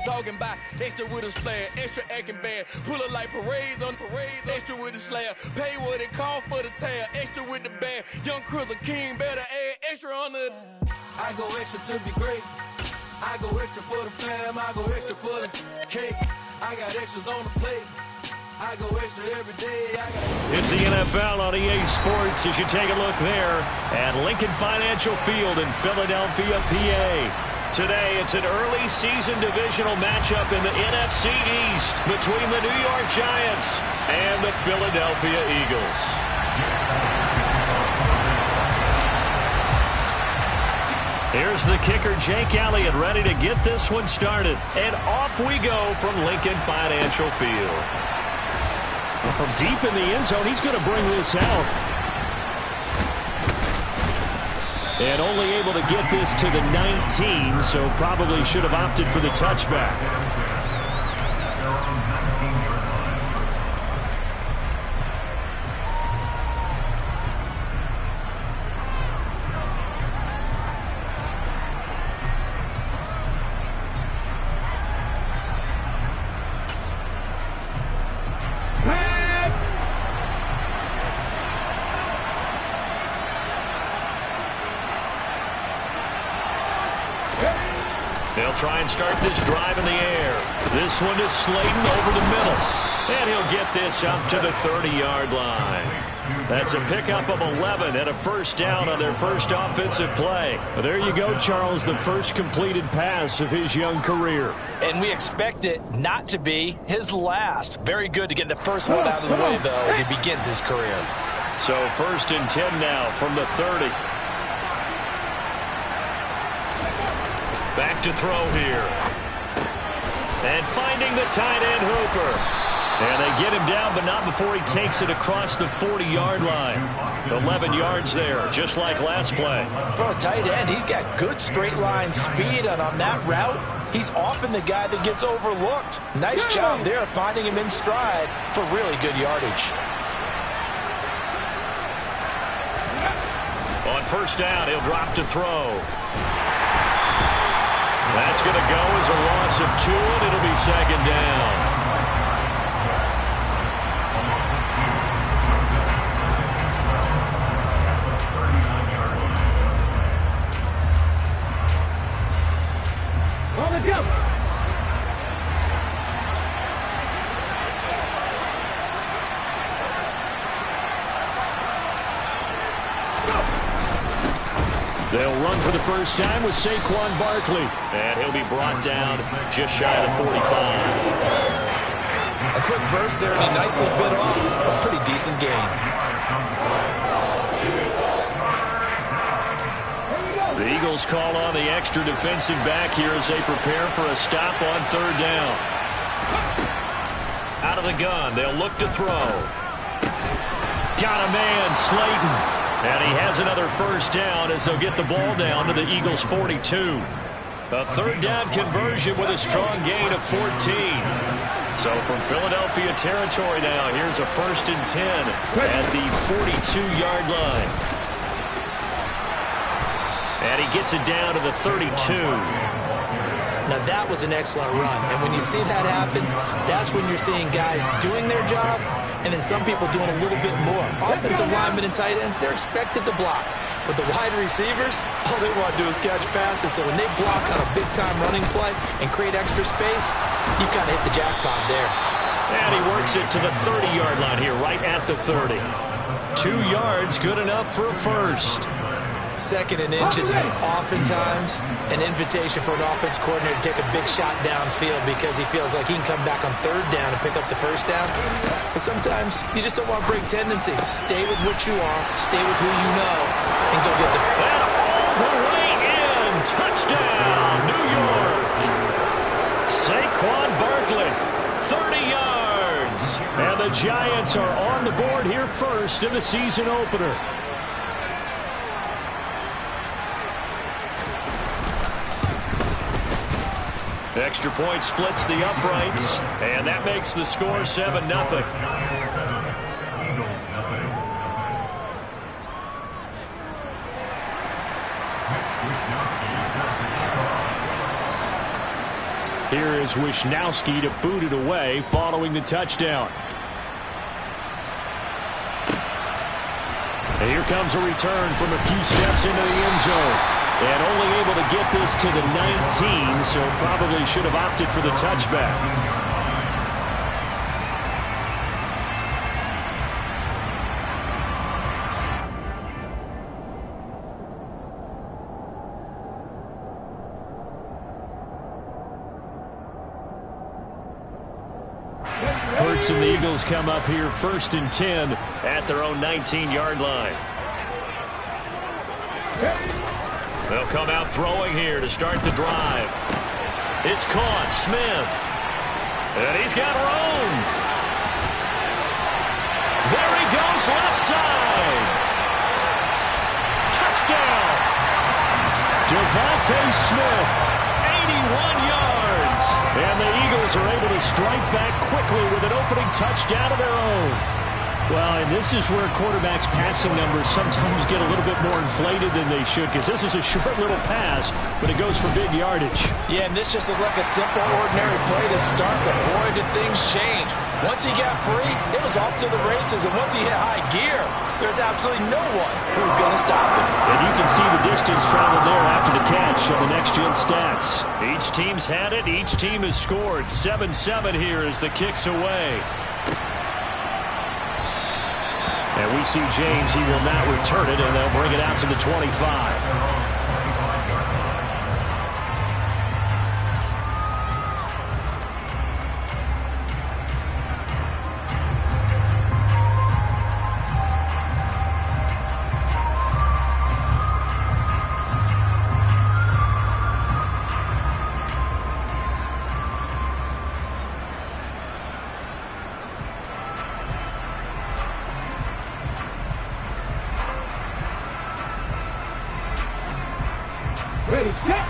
Talking about extra with a slayer, extra acting bad. Pull it like parades on parades, extra with the slayer. Pay what it cost for the tail, extra with the bag. Young Cruiser King, better add extra on the. I go extra to be great. I go extra for the fam, I go extra for the cake. I got extras on the plate. I go extra every day. It's the NFL on EA Sports as you take a look there at Lincoln Financial Field in Philadelphia, PA. Today, it's an early season divisional matchup in the NFC East between the New York Giants and the Philadelphia Eagles. Here's the kicker, Jake Elliott, ready to get this one started. And off we go from Lincoln Financial Field. Well, from deep in the end zone, he's going to bring this out. And only able to get this to the 19, so probably should have opted for the touchback. They'll try and start this drive in the air. This one is Slayton over the middle. And he'll get this up to the 30-yard line. That's a pickup of 11 and a first down on their first offensive play. Well, there you go, Charles, the first completed pass of his young career. And we expect it not to be his last. Very good to get the first one out of the way, though, as he begins his career. So 1st and 10 now from the 30. Back to throw here. And finding the tight end Hooper. And they get him down, but not before he takes it across the 40-yard line. 11 yards there, just like last play. For a tight end, he's got good straight line speed, and on that route, he's often the guy that gets overlooked. Nice job there finding him in stride for really good yardage. On first down, he'll drop to throw. That's going to go as a loss of 2, and it'll be second down. On the go. They'll run for the first time with Saquon Barkley. And he'll be brought down just shy of the 45. A quick burst there, and he nicely bit off a pretty decent gain. The Eagles call on the extra defensive back here as they prepare for a stop on third down. Out of the gun, they'll look to throw. Got a man, Slayton. And he has another first down as they'll get the ball down to the Eagles' 42. A third down conversion with a strong gain of 14. So from Philadelphia territory now, here's a 1st and 10 at the 42-yard line. And he gets it down to the 32. Now that was an excellent run, and when you see that happen, that's when you're seeing guys doing their job, and then some people doing a little bit more. Offensive linemen and tight ends, they're expected to block. But the wide receivers, all they want to do is catch passes. So when they block on a big-time running play and create extra space, you've kind of hit the jackpot there. And he works it to the 30-yard line here, right at the 30. 2 yards, good enough for a first. 2nd and inches is oftentimes an invitation for an offense coordinator to take a big shot downfield because he feels like he can come back on third down and pick up the first down. But sometimes you just don't want to break tendency. Stay with what you are, stay with who you know, and go get the... All the way in! Touchdown, New York! Saquon Barkley, 30 yards! And the Giants are on the board here first in the season opener. Extra point splits the uprights, and that makes the score 7-0. Here is Wisnowski to boot it away following the touchdown. And here comes a return from a few steps into the end zone. And only able to get this to the 19, so probably should have opted for the touchback. Hurts and the Eagles come up here 1st and 10 at their own 19-yard line. They'll come out throwing here to start the drive. It's caught. Smith. And he's got room. There he goes, left side. Touchdown. Devontae Smith, 81 yards. And the Eagles are able to strike back quickly with an opening touchdown of their own. Well, and this is where quarterbacks' passing numbers sometimes get a little bit more inflated than they should, because this is a short little pass, but it goes for big yardage. Yeah, and this just looked like a simple, ordinary play to start, but boy, did things change. Once he got free, it was off to the races, and once he hit high gear, there's absolutely no one who's going to stop him. And you can see the distance traveled there after the catch on the next-gen stats. Each team's had it. Each team has scored. 7-7 here as the kick's away. And we see James. He will not return it, and they'll bring it out to the 25.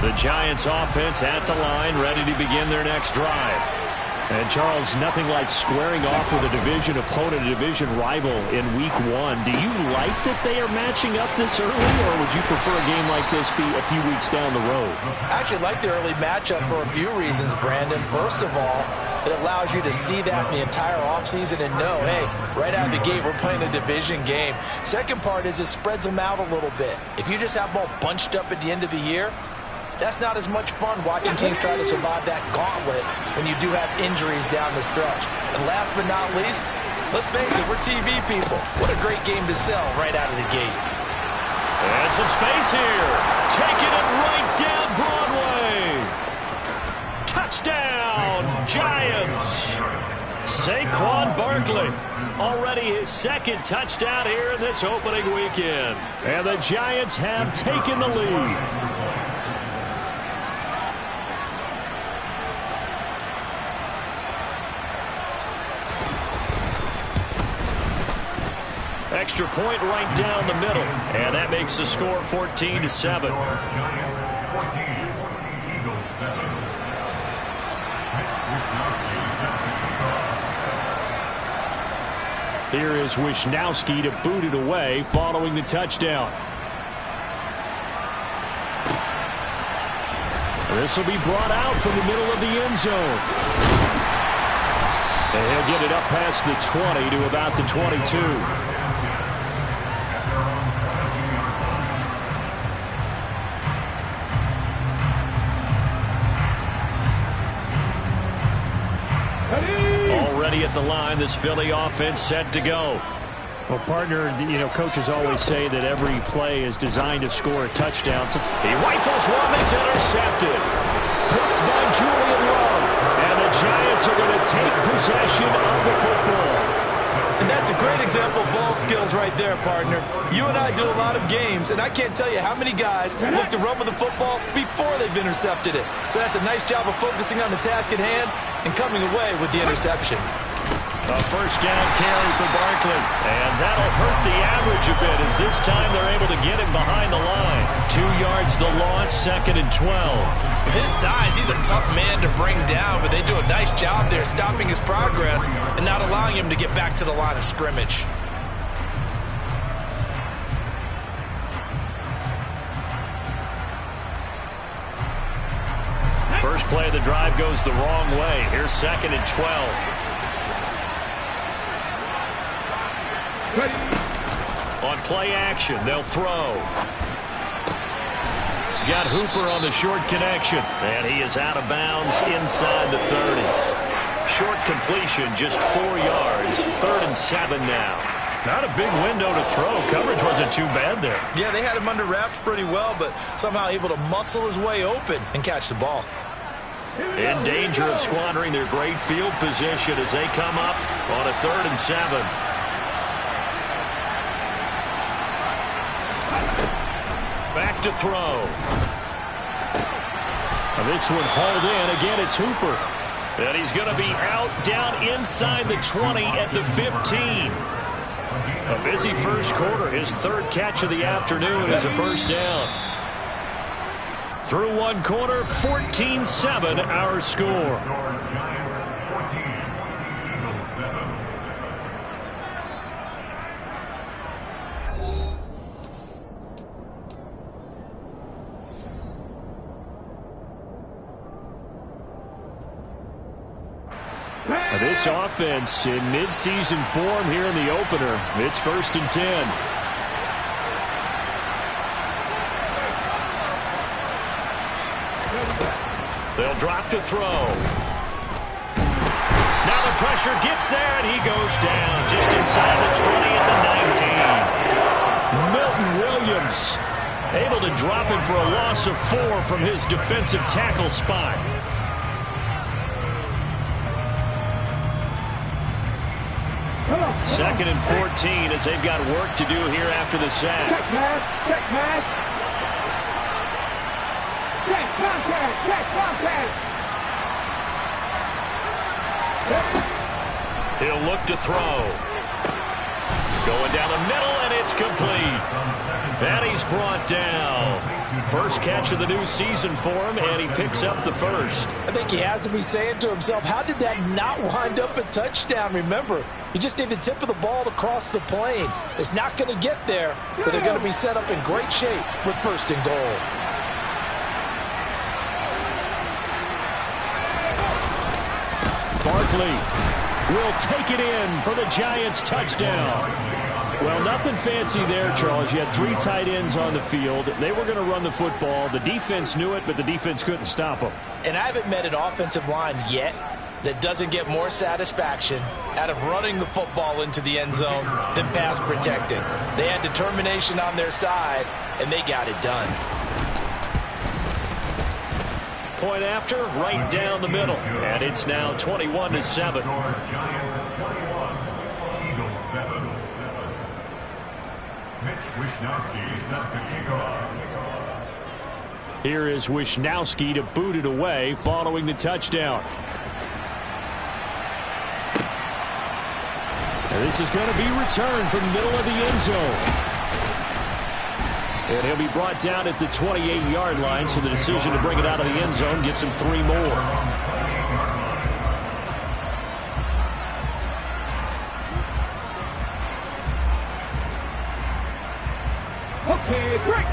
The Giants offense at the line, ready to begin their next drive. And Charles, nothing like squaring off with a division opponent, a division rival in week 1. Do you like that they are matching up this early, or would you prefer a game like this be a few weeks down the road? I actually like the early matchup for a few reasons, Brandon. First of all, it allows you to see that in the entire offseason and know, hey, right out of the gate, we're playing a division game. Second part is it spreads them out a little bit. If you just have them all bunched up at the end of the year, that's not as much fun watching teams try to survive that gauntlet when you do have injuries down the stretch. And last but not least, let's face it, we're TV people. What a great game to sell right out of the gate. And some space here. Taking it right down Broadway. Touchdown, Giants. Saquon Barkley, already his second touchdown here in this opening weekend. And the Giants have taken the lead. Extra point right down the middle, and that makes the score 14-7. Here is Wisnowski to boot it away following the touchdown. This will be brought out from the middle of the end zone. And he'll get it up past the 20 to about the 22. Already at the line, this Philly offense set to go. Well, partner, coaches always say that every play is designed to score a touchdown. So he rifles one that's intercepted. Picked by Julian Love. And the Giants are going to take possession of the football. And that's a great example of ball skills right there, partner. You and I do a lot of games, and I can't tell you how many guys look to run with the football before they've intercepted it. So that's a nice job of focusing on the task at hand and coming away with the interception. A first down carry for Barkley. And that'll hurt the average a bit as this time they're able to get him behind the line. 2 yards the loss, 2nd and 12. With his size, he's a tough man to bring down, but they do a nice job there stopping his progress and not allowing him to get back to the line of scrimmage. First play of the drive goes the wrong way. Here's 2nd and 12. On play action, they'll throw. He's got Hooper on the short connection. And he is out of bounds inside the 30. Short completion, just 4 yards. 3rd and 7 now. Not a big window to throw. Coverage wasn't too bad there. Yeah, they had him under wraps pretty well, but somehow able to muscle his way open and catch the ball. In danger of squandering their great field position as they come up on a 3rd and 7. Back to throw. And this one hauled in. Again, it's Hooper. And he's going to be out down inside the 20 at the 15. A busy first quarter. His 3rd catch of the afternoon is a first down. Through one quarter, 14-7 our score. This offense in midseason form here in the opener. It's 1st and 10. They'll drop to throw. Now the pressure gets there, and he goes down just inside the 20 at the 19. Milton Williams able to drop him for a loss of 4 from his defensive tackle spot. Second and 14 as they've got work to do here after the sack. Check pass. Check pass. Check contact. Check contact. He'll look to throw. Going down the middle, and it's complete. And he's brought down. First catch of the new season for him, and he picks up the first. I think he has to be saying to himself, how did that not wind up a touchdown? Remember, you just need the tip of the ball to cross the plane. It's not going to get there, but they're going to be set up in great shape with 1st and goal. Barkley will take it in for the Giants touchdown. Well, nothing fancy there, Charles. You had 3 tight ends on the field. They were going to run the football. The defense knew it, but the defense couldn't stop them. And I haven't met an offensive line yet that doesn't get more satisfaction out of running the football into the end zone than pass protecting. They had determination on their side, and they got it done. Point after, right down the middle. And it's now 21-7. Here is Wisnowski to boot it away following the touchdown. And this is going to be returned from the middle of the end zone. And he'll be brought down at the 28-yard line, so the decision to bring it out of the end zone gets him 3 more.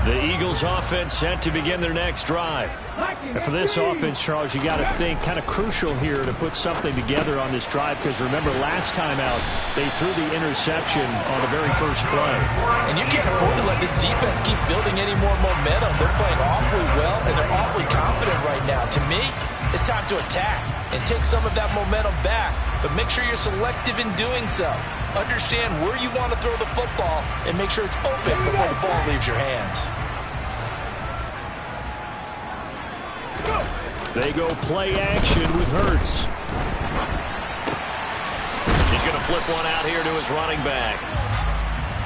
The Eagles offense set to begin their next drive. And for this offense, Charles, you got to think kind of crucial here to put something together on this drive, because remember last time out they threw the interception on the very first play. And you can't afford to let this defense keep building any more momentum. They're playing awfully well, and they're awfully confident right now. To me, it's time to attack and take some of that momentum back, but make sure you're selective in doing so. Understand where you want to throw the football and make sure it's open before the ball leaves your hands. They go play action with Hurts. He's going to flip one out here to his running back.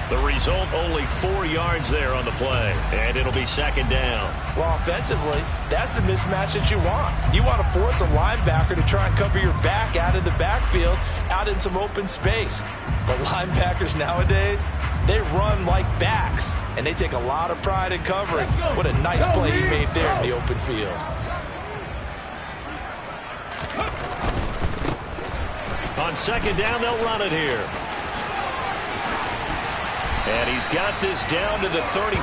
The result, only 4 yards there on the play, and it'll be 2nd down. Well, offensively, that's the mismatch that you want. You want to force a linebacker to try and cover your back out of the backfield, out in some open space. But linebackers nowadays, they run like backs, and they take a lot of pride in covering. What a nice play he made there in the open field. On 2nd down, they'll run it here. And he's got this down to the 35.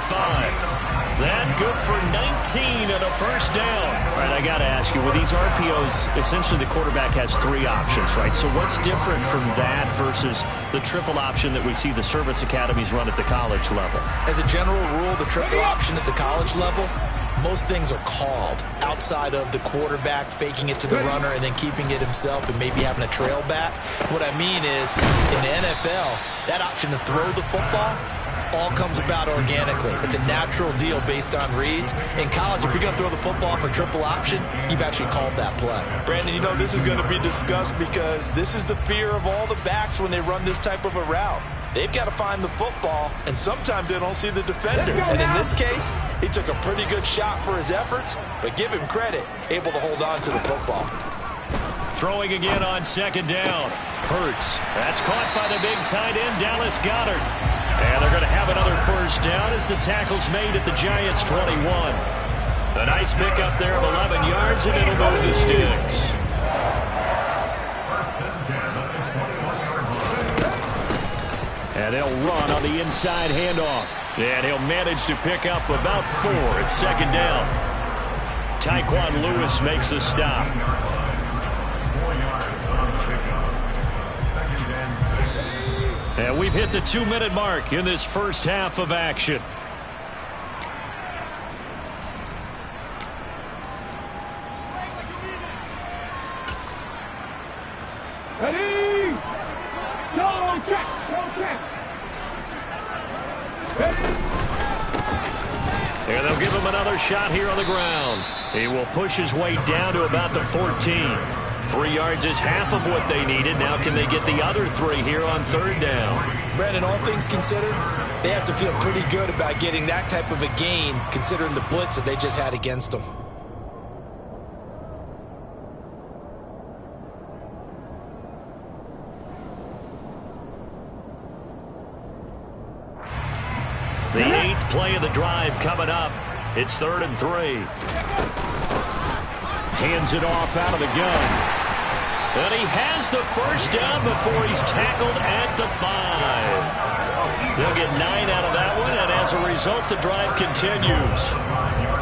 That good for 19 and a first down. All right, I got to ask you, with these RPOs, essentially the quarterback has 3 options, right? So what's different from that versus the triple option that we see the service academies run at the college level? As a general rule, the triple option at the college level, most things are called outside of the quarterback faking it to the runner and then keeping it himself and maybe having a trail back. What I mean is, in the NFL, that option to throw the football all comes about organically. It's a natural deal based on reads. In college, if you're going to throw the football for triple option, you've actually called that play. Brandon, you know this is going to be discussed because this is the fear of all the backs when they run this type of a route. They've got to find the football, and sometimes they don't see the defender. And in this case, he took a pretty good shot for his efforts, but give him credit, able to hold on to the football. Throwing again on second down. Hurts. That's caught by the big tight end, Dallas Goedert. And they're going to have another first down as the tackle's made at the Giants' 21. A nice pickup there of 11 yards, and it'll move the sticks. And they'll run on the inside handoff. And he'll manage to pick up about 4 at second down. Tyquan Lewis makes the stop. And we've hit the 2-minute mark in this first half of action. Ready? Go check! Go check! Ready? And they'll give him another shot here on the ground. He will push his way down to about the 14. 3 yards is half of what they needed. Now can they get the other 3 here on third down? Brandon, all things considered, they have to feel pretty good about getting that type of a gain considering the blitz that they just had against them. The 8th play of the drive coming up. It's 3rd and 3. Hands it off out of the gun. And he has the first down before he's tackled at the 5. They'll get 9 out of that one, and as a result, the drive continues.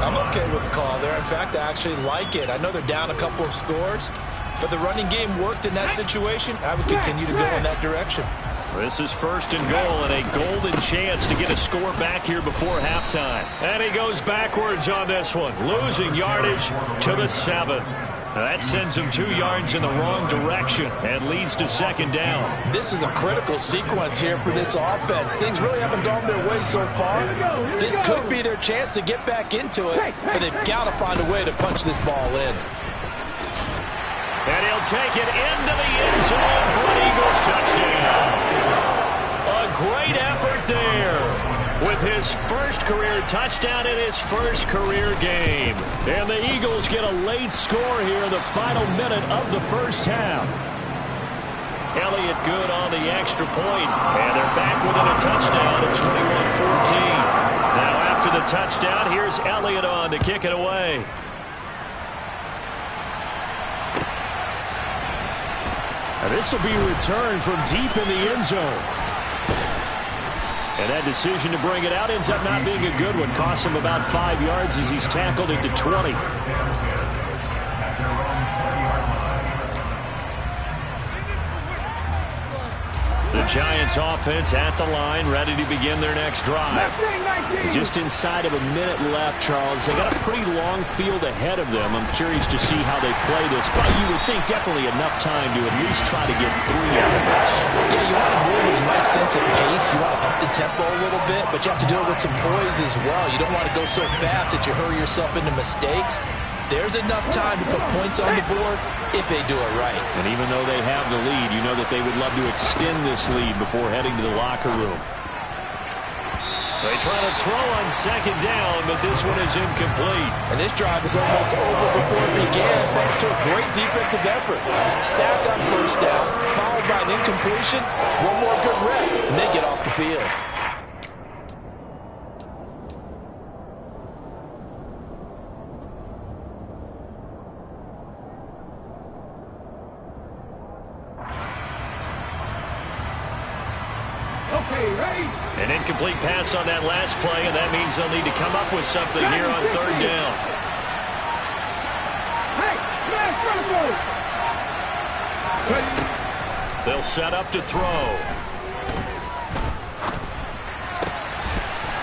I'm okay with the call there. In fact, I actually like it. I know they're down a couple of scores, but the running game worked in that situation. I would continue to go in that direction. This is 1st and goal, and a golden chance to get a score back here before halftime. And he goes backwards on this one, losing yardage to the 7. That sends him 2 yards in the wrong direction and leads to second down. This is a critical sequence here for this offense. Things really haven't gone their way so far. This could be their chance to get back into it, but they've got to find a way to punch this ball in. And he'll take it into the end zone for an Eagles touchdown. A great effort there with his first career touchdown in his first career game. And the Eagles get a late score here in the final minute of the first half. Elliott good on the extra point, and they're back within a touchdown at 21-14. Now after the touchdown, here's Elliott on to kick it away. And this will be returned from deep in the end zone. And that decision to bring it out ends up not being a good one. Costs him about 5 yards as he's tackled at the 20. The Giants offense at the line, ready to begin their next drive. Just inside of a minute left, Charles. They got a pretty long field ahead of them. I'm curious to see how they play this, but you would think definitely enough time to at least try to get 3 out of this. Yeah, you want to move with a nice sense of pace. You want to up the tempo a little bit, but you have to do it with some poise as well. You don't want to go so fast that you hurry yourself into mistakes. There's enough time to put points on the board if they do it right. And even though they have the lead, you know that they would love to extend this lead before heading to the locker room. They try to throw on second down, but this one is incomplete. And this drive is almost over before it began thanks to a great defensive effort. Sack on first down, followed by an incompletion. One more good rep, and they get off the field. Okay, ready? An incomplete pass on that last play, and that means they'll need to come up with something here on third down. Hey, They'll set up to throw.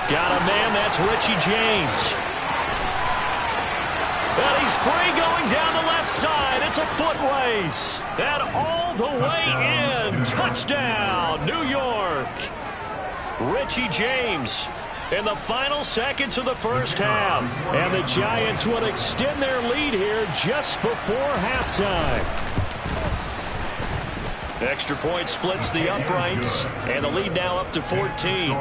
Got a man, that's Richie James. And he's free going down the left side. It's a foot race. And all the way in. Touchdown, New York. Richie James in the final seconds of the first half. And the Giants will extend their lead here just before halftime. Extra point splits the uprights, and the lead now up to 14.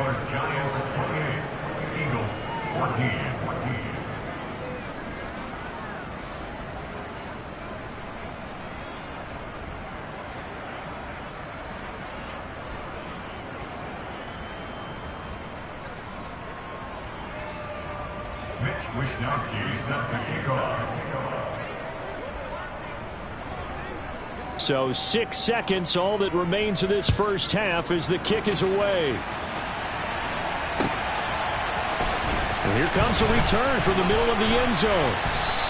So 6 seconds, all that remains of this first half as the kick is away. And here comes a return from the middle of the end zone.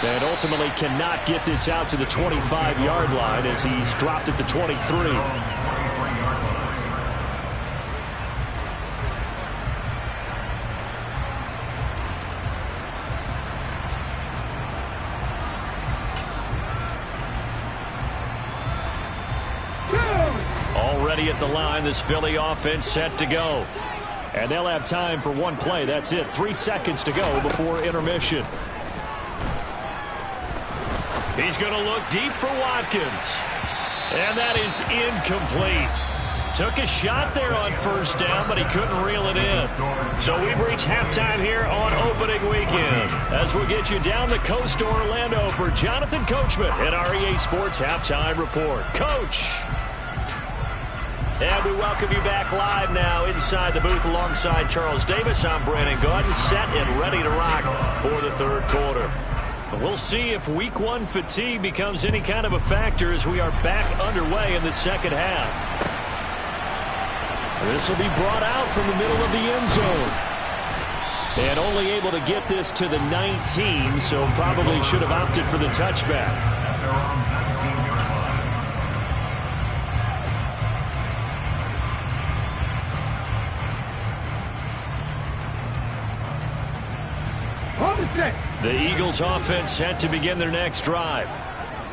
And ultimately cannot get this out to the 25-yard line as he's dropped at the 23. Already at the line, this Philly offense set to go. And they'll have time for one play. That's it. 3 seconds to go before intermission. He's going to look deep for Watkins. And that is incomplete. Took a shot there on first down, but he couldn't reel it in. So we've reached halftime here on opening weekend. As we'll get you down the coast to Orlando for Jonathan Coachman at REA Sports Halftime Report. Coach. And we welcome you back live now inside the booth alongside Charles Davis. I'm Brandon Gordon, set and ready to rock for the third quarter. We'll see if week one fatigue becomes any kind of a factor as we are back underway in the second half. This will be brought out from the middle of the end zone. And only able to get this to the 19, so probably should have opted for the touchback. The Eagles offense set to begin their next drive.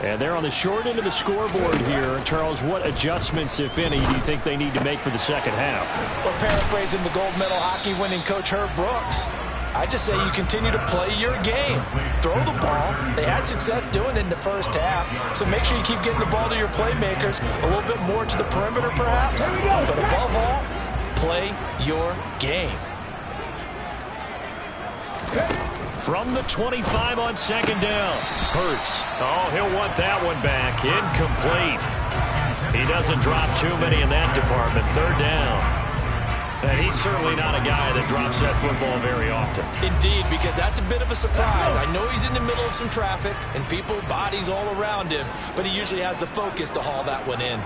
And they're on the short end of the scoreboard here. Charles, what adjustments, if any, do you think they need to make for the second half? Well, paraphrasing the gold medal hockey winning coach Herb Brooks, I just say you continue to play your game. Throw the ball. They had success doing it in the first half, so make sure you keep getting the ball to your playmakers, a little bit more to the perimeter perhaps, but above all, play your game. From the 25 on second down. Hurts. Oh, he'll want that one back. Incomplete. He doesn't drop too many in that department. Third down. And he's certainly not a guy that drops that football very often. Indeed, because that's a bit of a surprise. I know he's in the middle of some traffic and people, bodies all around him, but he usually has the focus to haul that one in.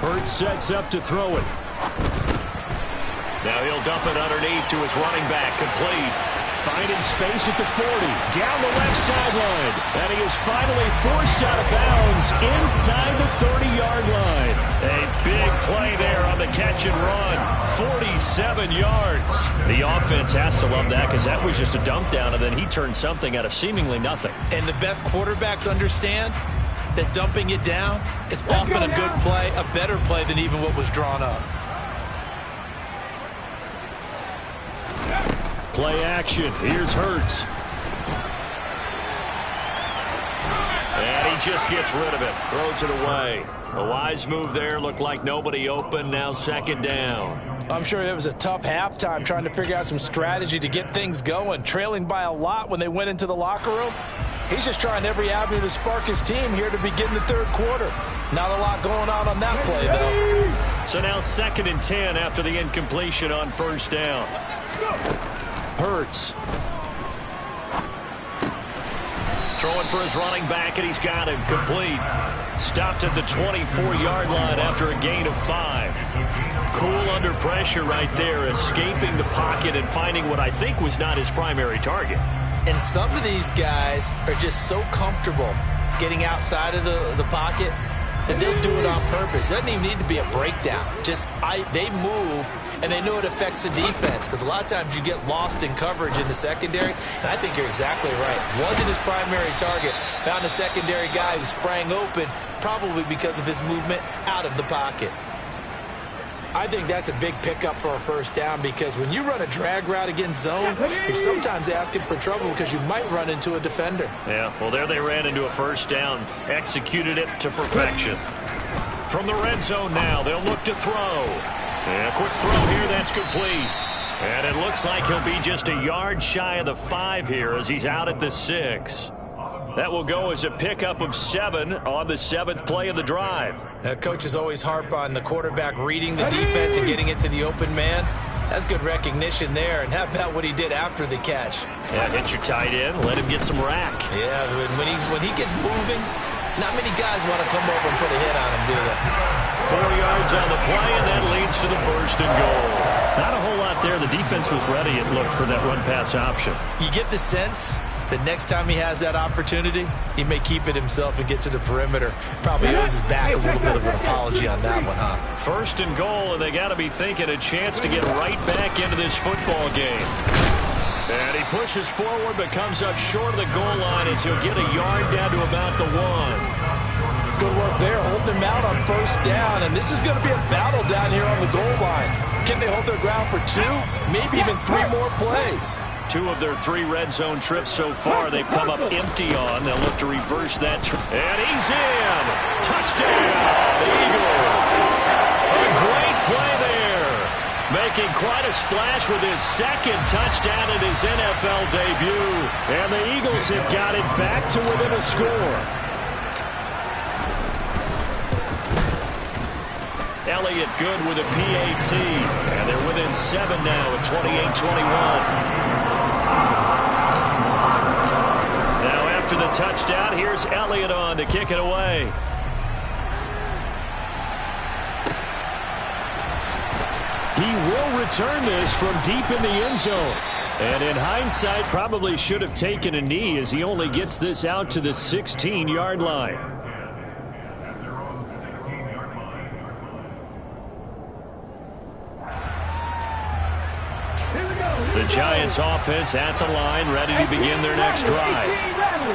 Hurts sets up to throw it. Now he'll dump it underneath to his running back. Complete. Finding space at the 40. Down the left sideline. And he is finally forced out of bounds inside the 30-yard line. A big play there on the catch and run. 47 yards. The offense has to love that because that was just a dump down, and then he turned something out of seemingly nothing. And the best quarterbacks understand that dumping it down is often a good play, a better play than even what was drawn up. Play action. Here's Hurts. And he just gets rid of it. Throws it away. A wise move there. Looked like nobody open. Now second down. I'm sure it was a tough halftime trying to figure out some strategy to get things going. Trailing by a lot when they went into the locker room. He's just trying every avenue to spark his team here to begin the third quarter. Not a lot going on that play, though. So now 2nd and 10 after the incompletion on first down. Hurts. Throwing for his running back, and he's got him complete. Stopped at the 24-yard line after a gain of 5. Cool under pressure right there, escaping the pocket and finding what I think was not his primary target. And some of these guys are just so comfortable getting outside of the pocket that they'll do it on purpose. It doesn't even need to be a breakdown. They move, and they know it affects the defense, because a lot of times you get lost in coverage in the secondary, and I think you're exactly right. Wasn't his primary target. Found a secondary guy who sprang open, probably because of his movement out of the pocket. I think that's a big pickup for a first down, because when you run a drag route against zone, you're sometimes asking for trouble because you might run into a defender. Yeah, well, there they ran into a first down. Executed it to perfection. From the red zone now, they'll look to throw. And a quick throw here, that's complete. And it looks like he'll be just a yard shy of the 5 here as he's out at the 6. That will go as a pickup of 7 on the 7th play of the drive. Coaches always harp on the quarterback reading the defense and getting it to the open man. That's good recognition there. And how about what he did after the catch? Yeah, hit your tight end, let him get some rack. Yeah, when he gets moving, not many guys want to come over and put a hit on him, do they? 4 yards on the play, and that leads to the 1st and goal. Not a whole lot there. The defense was ready, it looked, for that run-pass option. You get the sense that next time he has that opportunity, he may keep it himself and get to the perimeter. Probably owes his back a little bit of an apology on that one, huh? 1st and goal, and they got to be thinking a chance to get right back into this football game. And he pushes forward, but comes up short of the goal line as he'll get a yard down to about the 1. Good work there, holding him out on 1st down, and this is going to be a battle down here on the goal line. Can they hold their ground for 2, maybe even 3 more plays? 2 of their 3 red zone trips so far they've come up empty on. They'll look to reverse that. And he's in. Touchdown, Eagles. A great play there. Making quite a splash with his 2nd touchdown in his NFL debut. And the Eagles have got it back to within a score. Elliott good with a PAT. And they're within 7 now at 28-21. Now after the touchdown, here's Elliott on to kick it away. He will return this from deep in the end zone. And in hindsight, probably should have taken a knee as he only gets this out to the 16-yard line. The Giants offense at the line, ready to begin their next drive.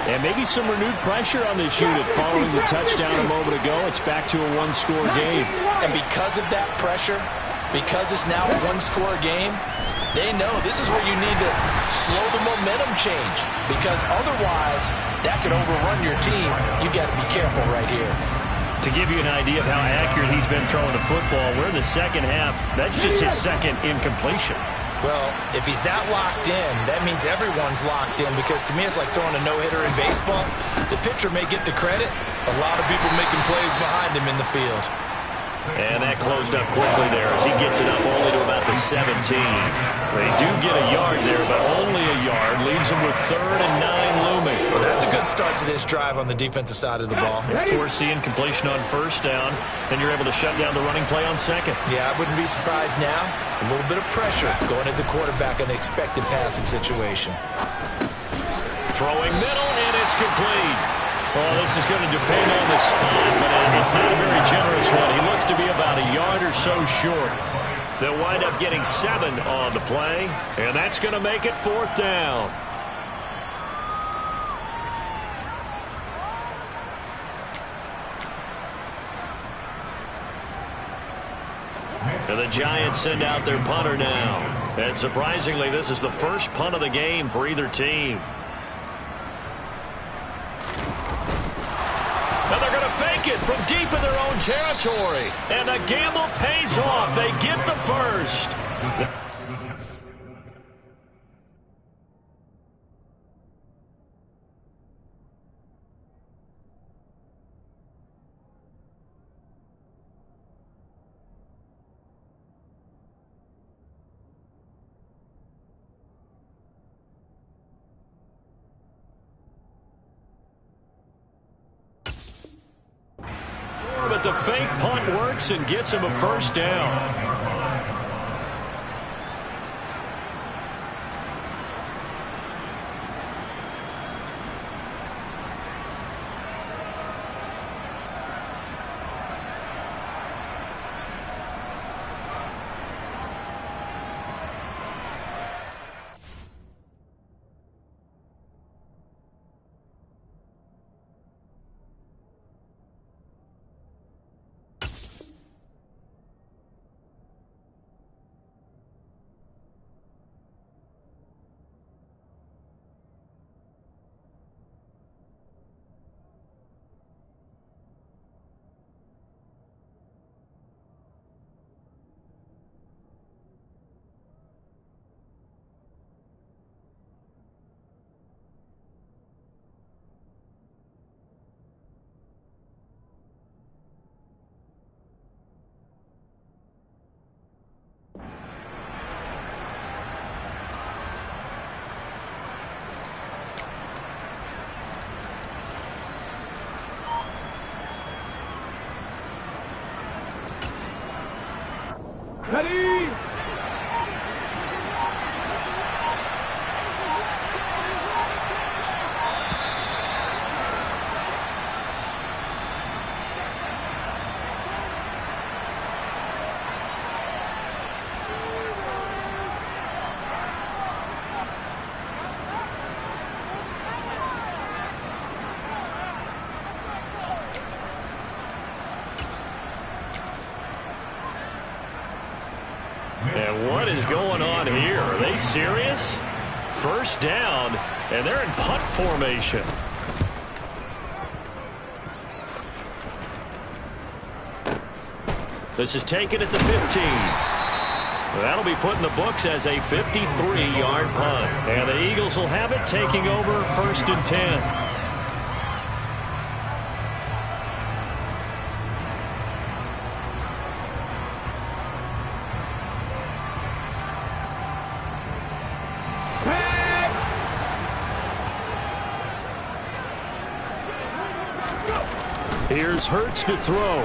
And maybe some renewed pressure on this unit following the touchdown a moment ago. It's back to a 1-score game. And because of that pressure, because it's now a 1-score game, they know this is where you need to slow the momentum change. Because otherwise, that could overrun your team. You've got to be careful right here. To give you an idea of how accurate he's been throwing the football, we're in the second half. That's just his 2nd incompletion. Well, if he's that locked in, that means everyone's locked in, because to me it's like throwing a no-hitter in baseball. The pitcher may get the credit, a lot of people making plays behind him in the field. And that closed up quickly there as he gets it up only to about the 17. They do get a yard there, but only a yard. Leaves them with 3rd and 9 looming. Well, that's a good start to this drive on the defensive side of the ball. Foreseeing completion on 1st down, then you're able to shut down the running play on 2nd. Yeah, I wouldn't be surprised now. A little bit of pressure going at the quarterback in an expected passing situation. Throwing middle, and it's complete. Well, this is going to depend on the spot, but it's not a very generous one. He looks to be about a yard or so short. They'll wind up getting 7 on the play, and that's going to make it 4th down. And the Giants send out their punter now. And surprisingly, this is the first punt of the game for either team. And they're going to fake it from deep in their own territory. And the gamble pays off. They get the first. but the fake punt works and gets him a first down. Ready? And what is going on here? Are they serious? First down, and they're in punt formation. This is taken at the 15. That'll be put in the books as a 53-yard punt. And the Eagles will have it, taking over first and 10. Here's Hurts to throw.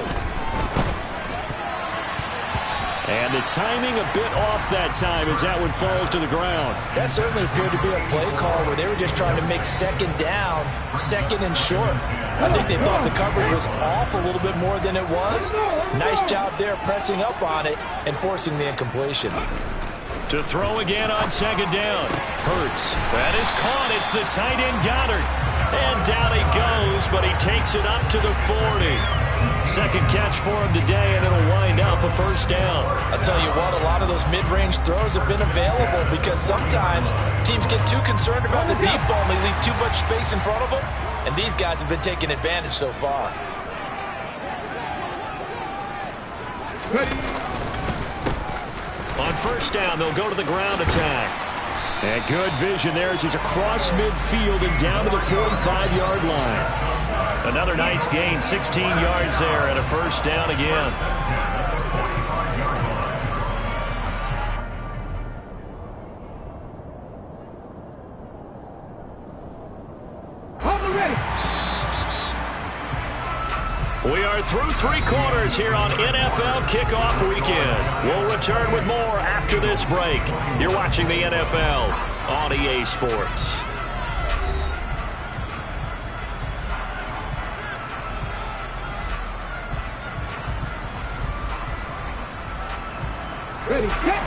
And the timing a bit off that time as that one falls to the ground. That certainly appeared to be a play call where they were just trying to make second down, second and short. I think they thought the coverage was off a little bit more than it was. Nice job there pressing up on it and forcing the incompletion. To throw again on second down. Hurts. That is caught. It's the tight end Goddard. And down he goes, but he takes it up to the 40. Second catch for him today, and it'll wind up a first down. I'll tell you what, a lot of those mid-range throws have been available because sometimes teams get too concerned about the deep ball and they leave too much space in front of them, and these guys have been taking advantage so far. On first down, they'll go to the ground attack. And good vision there as he's across midfield and down to the 45-yard line. Another nice gain, 16 yards there, and a first down again. We are through three quarters here on NFL Kickoff Weekend. We'll return with more after this break. You're watching the NFL on EA Sports.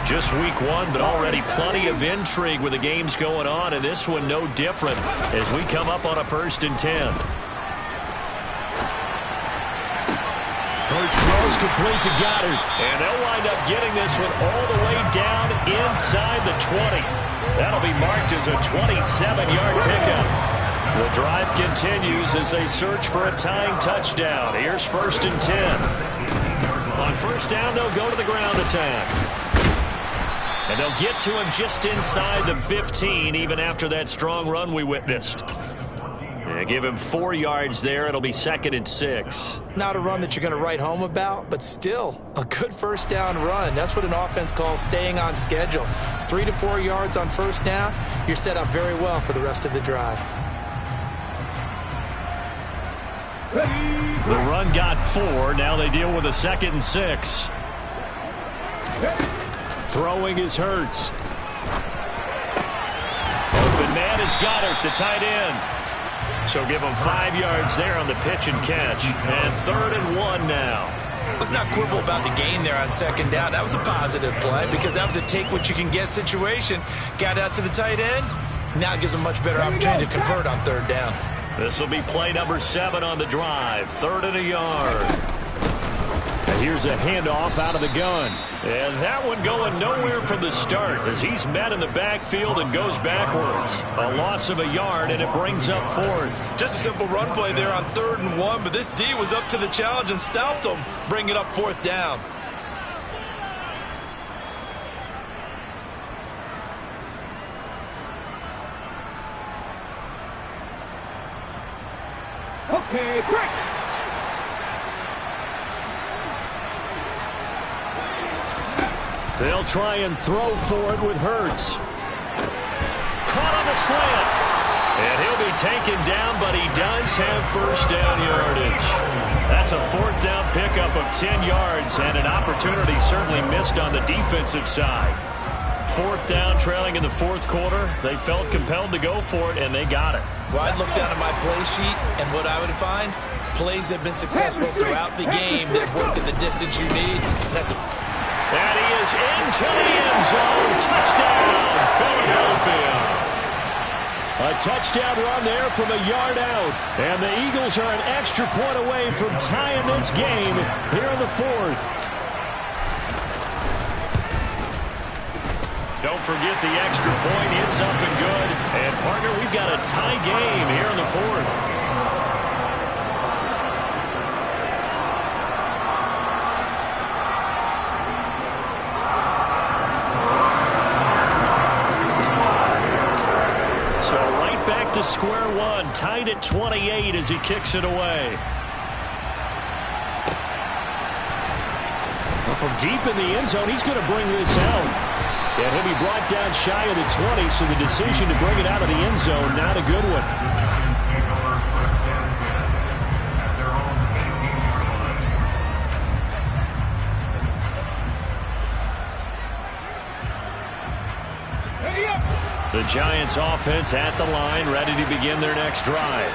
Just week one, but already plenty of intrigue with the games going on, and this one no different as we come up on a 1st and 10. Hurts throws complete to Goddard. And they'll wind up getting this one all the way down inside the 20. That'll be marked as a 27-yard pickup. The drive continues as they search for a tying touchdown. Here's 1st and 10. On first down, they'll go to the ground attack. And they'll get to him just inside the 15, even after that strong run we witnessed. And give him 4 yards there. It'll be 2nd and 6. Not a run that you're going to write home about, but still a good first down run. That's what an offense calls staying on schedule. 3 to 4 yards on first down, you're set up very well for the rest of the drive. The run got 4. Now they deal with a 2nd and 6. Throwing is Hurts. Open man is Goddard, the tight end. So give him 5 yards there on the pitch and catch. And 3rd and 1 now. Let's not quibble about the gain there on 2nd down. That was a positive play because that was a take-what-you-can-get situation. Got out to the tight end. Now it gives them much better opportunity to convert on 3rd down. This will be play number 7 on the drive. 3rd and a yard. And here's a handoff out of the gun. And that one going nowhere from the start as he's met in the backfield and goes backwards. A loss of a yard, and it brings up 4th. Just a simple run play there on 3rd and 1, but this D was up to the challenge and stopped them, bringing up 4th down. Okay, break. They'll try and throw for it with Hurts. Caught on the slant. And he'll be taken down, but he does have 1st down yardage. That's a 4th down pickup of 10 yards and an opportunity certainly missed on the defensive side. 4th down, trailing in the 4th quarter. They felt compelled to go for it, and they got it. Well, I'd look down at my play sheet, and what I would find, plays have been successful throughout the game that have worked at the distance you need. And he is into the end zone. Touchdown, Philadelphia. A touchdown run there from a yard out. And the Eagles are an extra point away from tying this game here in the 4th. Don't forget the extra point. It's up and good. And, partner, we've got a tie game here in the 4th. So right back to square one. Tied at 28 as he kicks it away. Well, from deep in the end zone, he's going to bring this out. And he'll be brought down shy of the 20, so the decision to bring it out of the end zone, not a good one. The Giants offense at the line, ready to begin their next drive.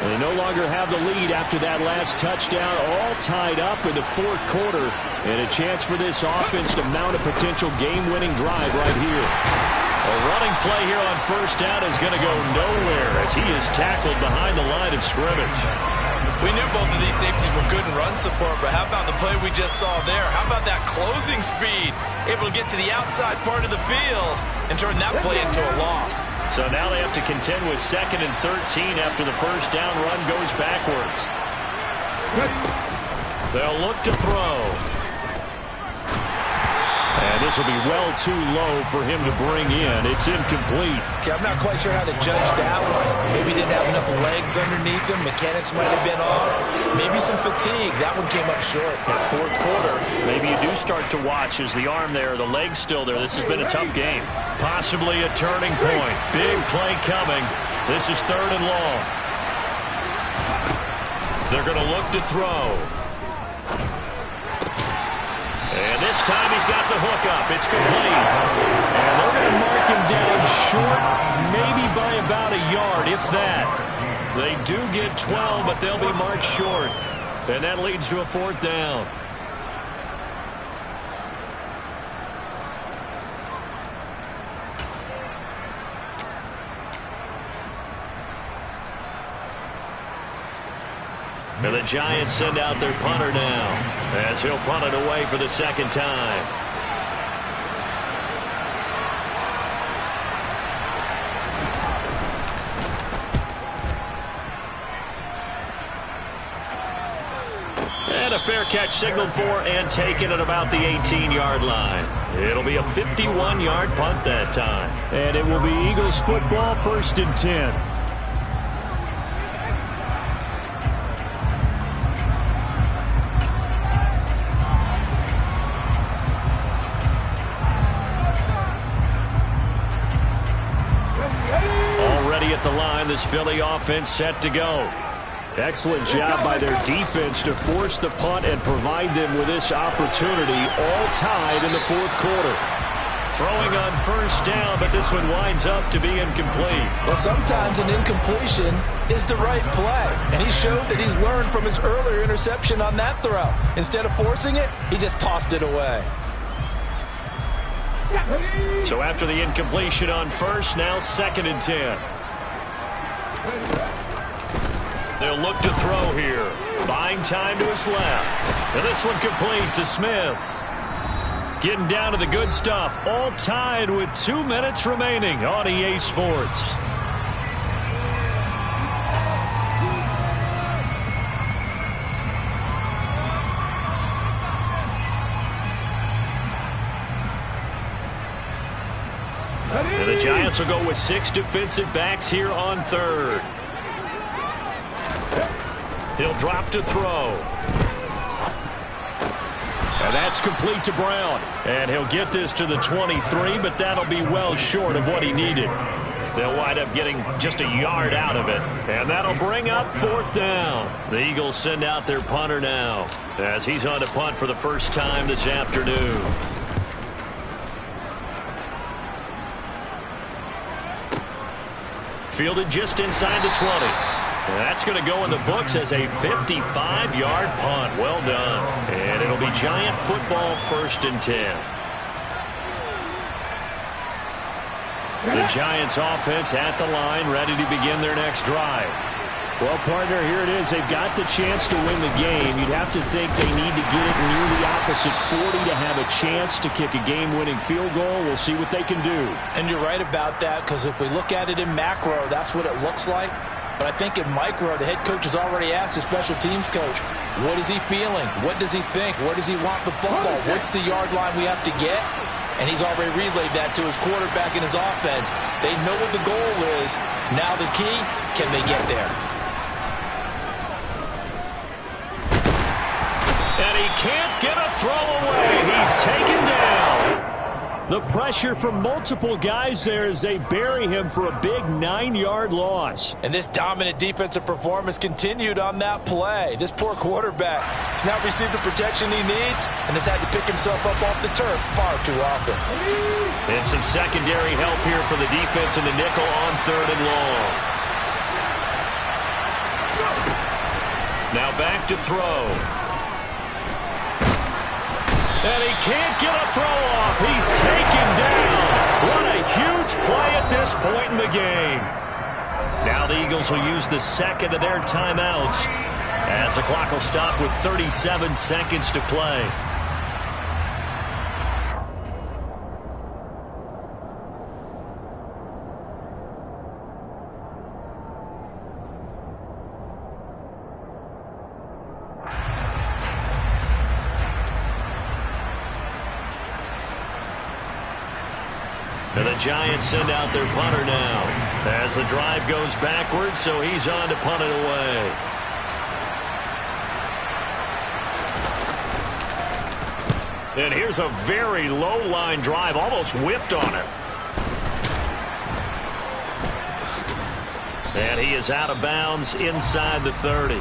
They no longer have the lead after that last touchdown, all tied up in the 4th quarter. And a chance for this offense to mount a potential game-winning drive right here. A running play here on 1st down is going to go nowhere as he is tackled behind the line of scrimmage. We knew both of these safeties were good in run support, but how about the play we just saw there? How about that closing speed? Able to get to the outside part of the field and turn that play into a loss. So now they have to contend with 2nd and 13 after the 1st down run goes backwards. They'll look to throw. And this will be well too low for him to bring in. It's incomplete. Okay, I'm not quite sure how to judge that one. Maybe didn't have enough legs underneath him. Mechanics might have been off. Maybe some fatigue. That one came up short. In 4th quarter, maybe you do start to watch as the arm there, the leg's still there. This has been a tough game. Possibly a turning point. Big play coming. This is 3rd and long. They're going to look to throw. And this time he's got the hook up. It's complete. And they're going to mark him down short, maybe by about a yard, if that. They do get 12, but they'll be marked short. And that leads to a 4th down. And the Giants send out their punter now as he'll punt it away for the 2nd time. And a fair catch signaled for and taken at about the 18-yard line. It'll be a 51-yard punt that time. And it will be Eagles football, 1st and 10. Already at the line, this Philly offense set to go. Excellent job by their defense to force the punt and provide them with this opportunity, all tied in the fourth quarter. Throwing on first down, but this one winds up to be incomplete. Well, sometimes an incompletion is the right play, and he showed that he's learned from his earlier interception on that throw. Instead of forcing it, he just tossed it away. So after the incompletion on first, now 2nd and 10. They'll look to throw here. Buying time to his left. And this one complete to Smith. Getting down to the good stuff. All tied with 2 minutes remaining on EA Sports. And the Giants will go with 6 defensive backs here on 3rd. He'll drop to throw. And that's complete to Brown. And he'll get this to the 23, but that'll be well short of what he needed. They'll wind up getting just a yard out of it. And that'll bring up 4th down. The Eagles send out their punter now, as he's on to punt for the first time this afternoon. Fielded just inside the 20. And that's going to go in the books as a 55-yard punt. Well done. And it'll be Giant football, 1st and 10. The Giants offense at the line, ready to begin their next drive. Well, partner, here it is. They've got the chance to win the game. You'd have to think they need to get it near the opposite 40 to have a chance to kick a game-winning field goal. We'll see what they can do. And you're right about that, because if we look at it in macro, that's what it looks like. But I think in micro, the head coach has already asked the special teams coach, what is he feeling? What does he think? Where does he want the football? What's the yard line we have to get? And he's already relayed that to his quarterback and his offense. They know what the goal is. Now the key, can they get there? And he can't get a throw away. He's taken down. The pressure from multiple guys there as they bury him for a big 9-yard loss. And this dominant defensive performance continued on that play. This poor quarterback has now received the protection he needs and has had to pick himself up off the turf far too often. And some secondary help here for the defense in the nickel on 3rd and long. Now back to throw. And he can't get a throw off. He's taken down. What a huge play at this point in the game. Now the Eagles will use the 2nd of their timeouts as the clock will stop with 37 seconds to play. And the Giants send out their punter now as the drive goes backwards, so he's on to punt it away. And here's a very low-line drive, almost whiffed on it. And he is out of bounds inside the 30.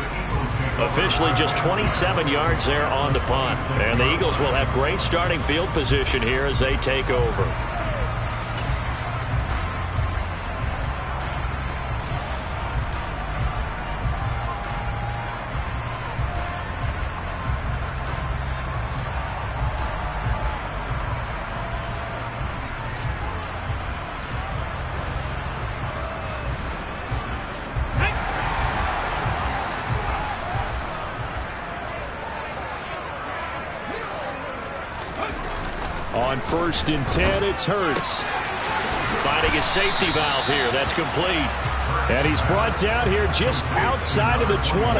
Officially just 27 yards there on the punt. And the Eagles will have great starting field position here as they take over. On 1st and 10, it's Hurts. Finding a safety valve here. That's complete. And he's brought down here just outside of the 20.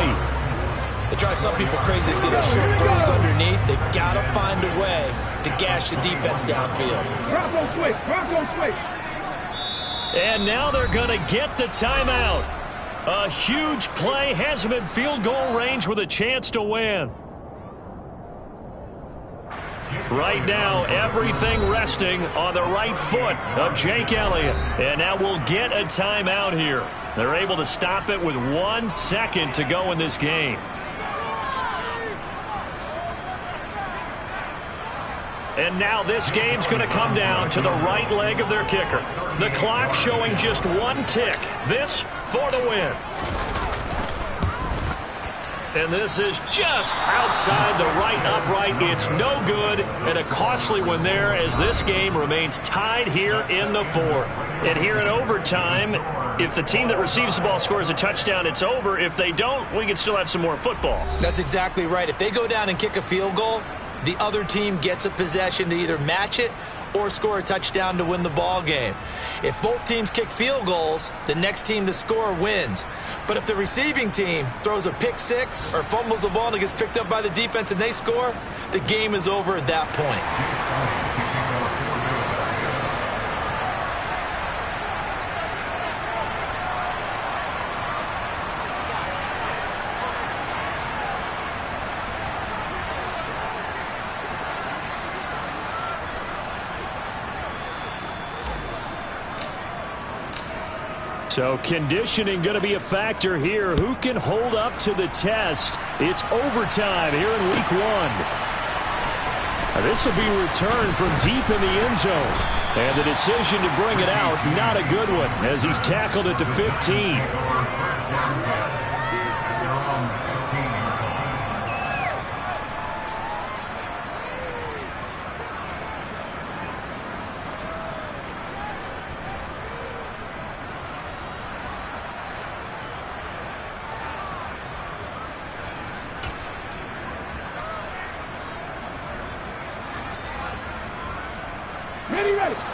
It drives some people crazy to see those short throws underneath. They've got to find a way to gash the defense downfield. And now they're going to get the timeout. A huge play has him in field goal range with a chance to win. Right now, everything resting on the right foot of Jake Elliott. And now we'll get a timeout here. They're able to stop it with 1 second to go in this game. And now this game's going to come down to the right leg of their kicker. The clock showing just 1 tick. This for the win. And this is just outside the right upright. It's no good, and a costly one there as this game remains tied here in the 4th. And here in overtime, if the team that receives the ball scores a touchdown, it's over. If they don't, we can still have some more football. That's exactly right. If they go down and kick a field goal, the other team gets a possession to either match it or score a touchdown to win the ball game. If both teams kick field goals, the next team to score wins. But if the receiving team throws a pick six or fumbles the ball and it gets picked up by the defense and they score, the game is over at that point. So conditioning going to be a factor here. Who can hold up to the test? It's overtime here in week 1. This will be returned from deep in the end zone. And the decision to bring it out, not a good one, as he's tackled at the 15.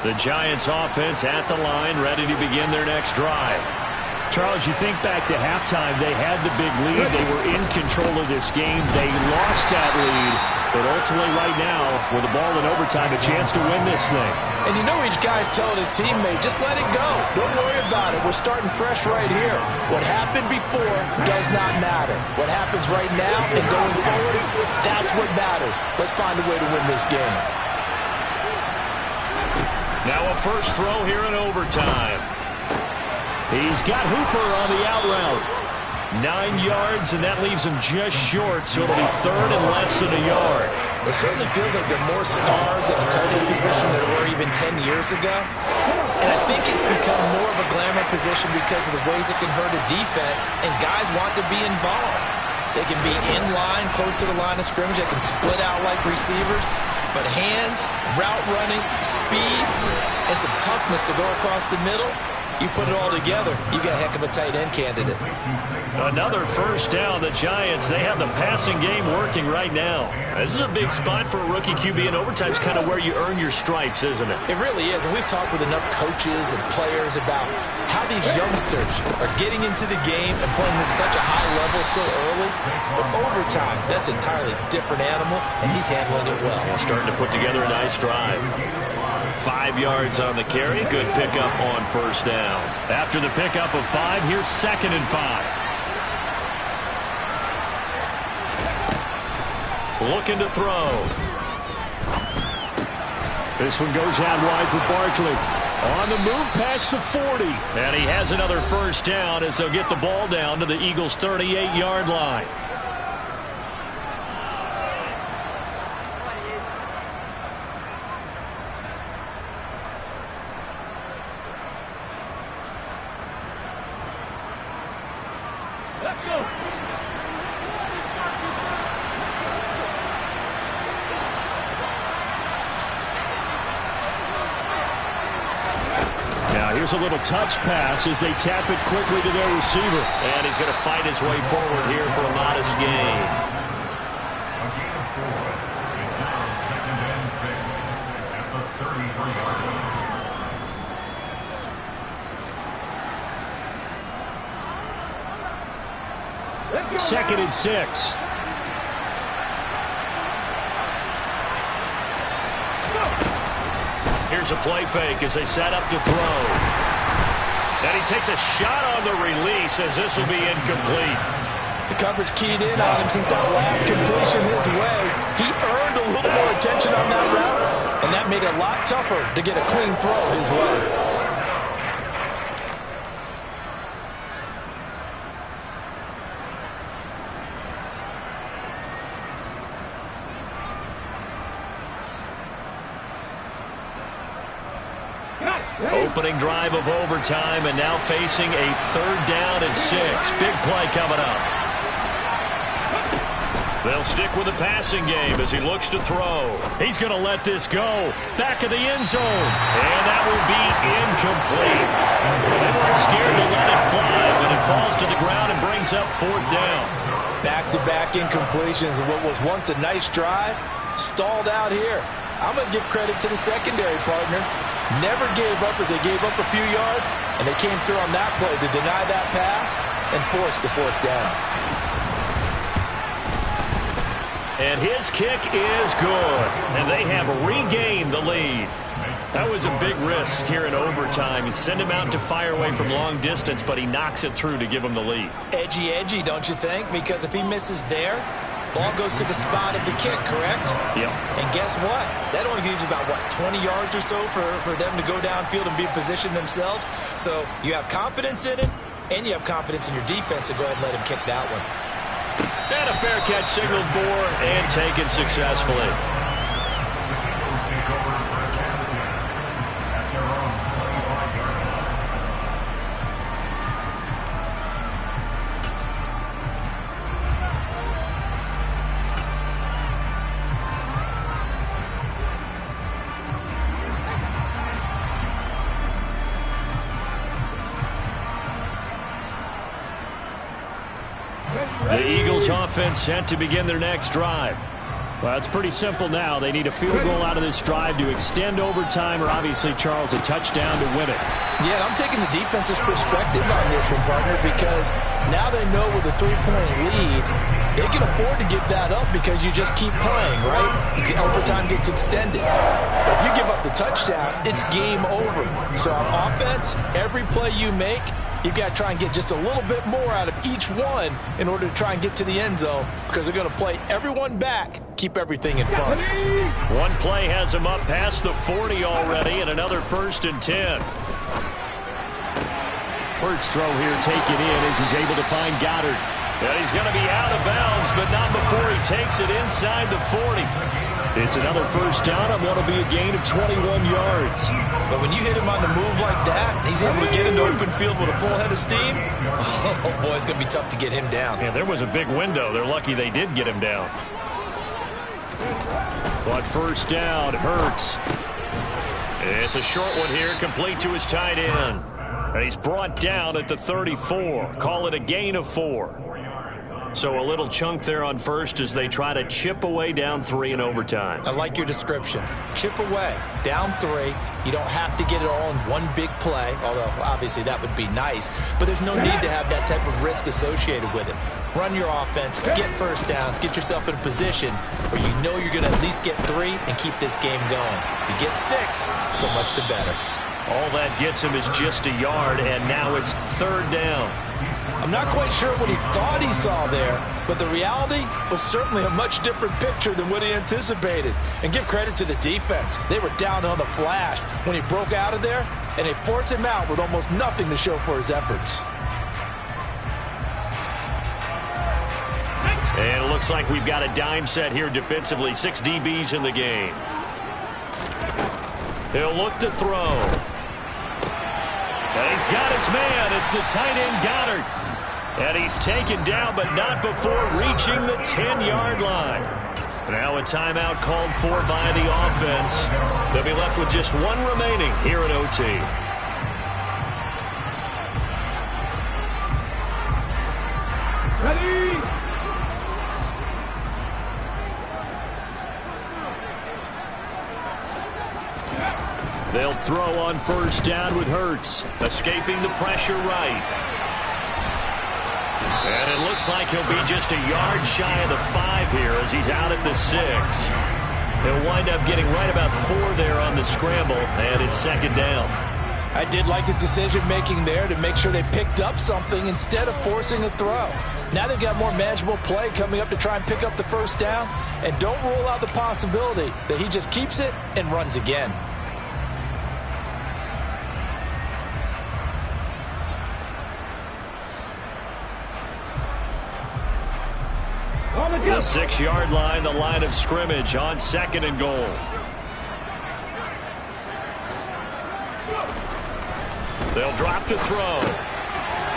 The Giants offense at the line, ready to begin their next drive. Charles, you think back to halftime, they had the big lead. They were in control of this game. They lost that lead, but ultimately right now, with the ball in overtime, a chance to win this thing. And you know each guy's telling his teammate, just let it go. Don't worry about it. We're starting fresh right here. What happened before does not matter. What happens right now and going forward, that's what matters. Let's find a way to win this game. Now a first throw here in overtime. He's got Hooper on the out route. 9 yards, and that leaves him just short, so it'll be third and less than a yard. It certainly feels like there are more scars at the tight end position than there were even 10 years ago. And I think it's become more of a glamour position because of the ways it can hurt a defense, and guys want to be involved. They can be in line, close to the line of scrimmage. They can split out like receivers. But hands, route running, speed, and some toughness to go across the middle, you put it all together, you got a heck of a tight end candidate. Another first down. The Giants, they have the passing game working right now. This is a big spot for a rookie QB, and overtime's kind of where you earn your stripes, isn't it? It really is, and we've talked with enough coaches and players about how these youngsters are getting into the game and playing at such a high level so early. But overtime, that's an entirely different animal, and he's handling it well. He's starting to put together a nice drive. 5 yards on the carry. Good pickup on first down. After the pickup of 5, here's 2nd and 5. Looking to throw. This one goes out wide for Barkley. On the move past the 40. And he has another first down as they'll get the ball down to the Eagles' 38-yard line. Here's a little touch pass as they tap it quickly to their receiver. And he's going to fight his way forward here for a modest gain. Second and 6. Here's a play fake as they set up to throw. And he takes a shot on the release as this will be incomplete. The coverage keyed in on him since that last completion his way. He earned a little more attention on that route, and that made it a lot tougher to get a clean throw his way. Opening drive of overtime, and now facing a 3rd down and 6. Big play coming up. They'll stick with the passing game as he looks to throw. He's going to let this go. Back of the end zone. And that will be incomplete. They weren't scared to let it fly, but it falls to the ground and brings up 4th down. Back-to-back incompletions of what was once a nice drive, stalled out here. I'm going to give credit to the secondary partner. Never gave up as they gave up a few yards, and they came through on that play to deny that pass and force the 4th down. And his kick is good, and they have regained the lead. That was a big risk here in overtime. You send him out to fire away from long distance, but he knocks it through to give him the lead. Edgy, don't you think? Because if he misses there, ball goes to the spot of the kick, correct? Yep. And guess what? That only leaves about, 20 yards or so for them to go downfield and be in position themselves. So you have confidence in him, and you have confidence in your defense to go ahead and let him kick that one. And a fair catch signaled for and taken successfully. The Eagles offense set to begin their next drive. Well, it's pretty simple now. They need a field goal out of this drive to extend overtime, or obviously, Charles, a touchdown to win it. Yeah, I'm taking the defense's perspective on this one, partner, because now they know with a 3-point lead, they can afford to give that up because you just keep playing, right? The overtime gets extended. But if you give up the touchdown, it's game over. So on offense, every play you make, you've got to try and get just a little bit more out of each one in order to try and get to the end zone, because they're going to play everyone back, keep everything in front. One play has him up past the 40 already, and another 1st and 10. Hurts throw here taken in as he's able to find Goddard. And he's going to be out of bounds, but not before he takes it inside the 40. It's another 1st down on what will be a gain of 21 yards. But when you hit him on the move like that, he's able to get into open field with a full head of steam. Oh, boy, it's going to be tough to get him down. Yeah, there was a big window. They're lucky they did get him down. But 1st down, Hurts. It's a short one here, complete to his tight end. And he's brought down at the 34. Call it a gain of 4. So a little chunk there on 1st as they try to chip away down 3 in overtime. I like your description. Chip away, down 3. You don't have to get it all in one big play, although obviously that would be nice. But there's no need to have that type of risk associated with it. Run your offense, get 1st downs, get yourself in a position where you know you're going to at least get 3 and keep this game going. If you get 6, so much the better. All that gets him is just a yard, and now it's 3rd down. I'm not quite sure what he thought he saw there, but the reality was certainly a much different picture than what he anticipated. And give credit to the defense. They were down on the flash when he broke out of there, and they forced him out with almost nothing to show for his efforts. And it looks like we've got a dime set here defensively. 6 DBs in the game. He'll look to throw. And he's got his man. It's the tight end, Goddard. And he's taken down, but not before reaching the 10-yard line. Now a timeout called for by the offense. They'll be left with just 1 remaining here in OT. Ready? They'll throw on 1st down with Hurts, escaping the pressure right. And it looks like he'll be just a yard shy of the 5 here as he's out at the 6. He'll wind up getting right about 4 there on the scramble, and it's 2nd down. I did like his decision-making there to make sure they picked up something instead of forcing a throw. Now they've got more manageable play coming up to try and pick up the 1st down, and don't rule out the possibility that he just keeps it and runs again. The 6-yard line, the line of scrimmage on 2nd and goal. They'll drop to throw.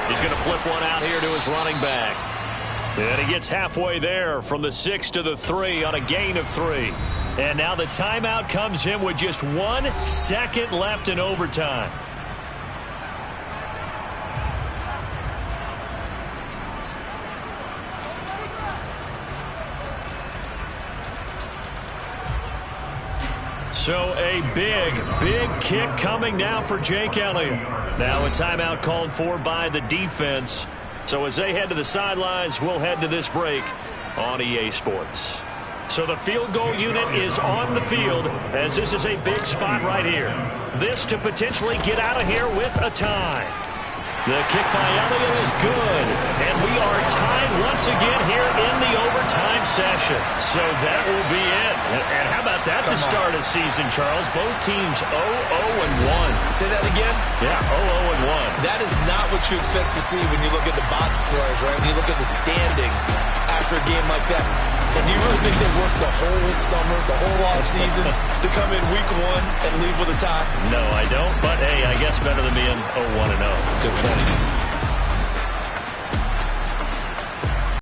He's going to flip one out here to his running back. And he gets halfway there from the 6 to the 3 on a gain of 3. And now the timeout comes in with just 1 second left in overtime. So a big kick coming now for Jake Elliott. Now a timeout called for by the defense. So as they head to the sidelines, we'll head to this break on EA Sports. So the field goal unit is on the field as this is a big spot right here. This to potentially get out of here with a tie. The kick by Elliott is good. And we are tied once again here in the overtime session. So that will be it. And how about that to start a season, Charles? Both teams 0-0-1. Say that again? Yeah, 0-0-1. That is not what you expect to see when you look at the box scores, right? When you look at the standings after a game like that. And do you really think they worked the whole summer, the whole offseason to come in week 1 and leave with a tie? No, I don't. But, hey, I guess better than being 0-1-0. Good point.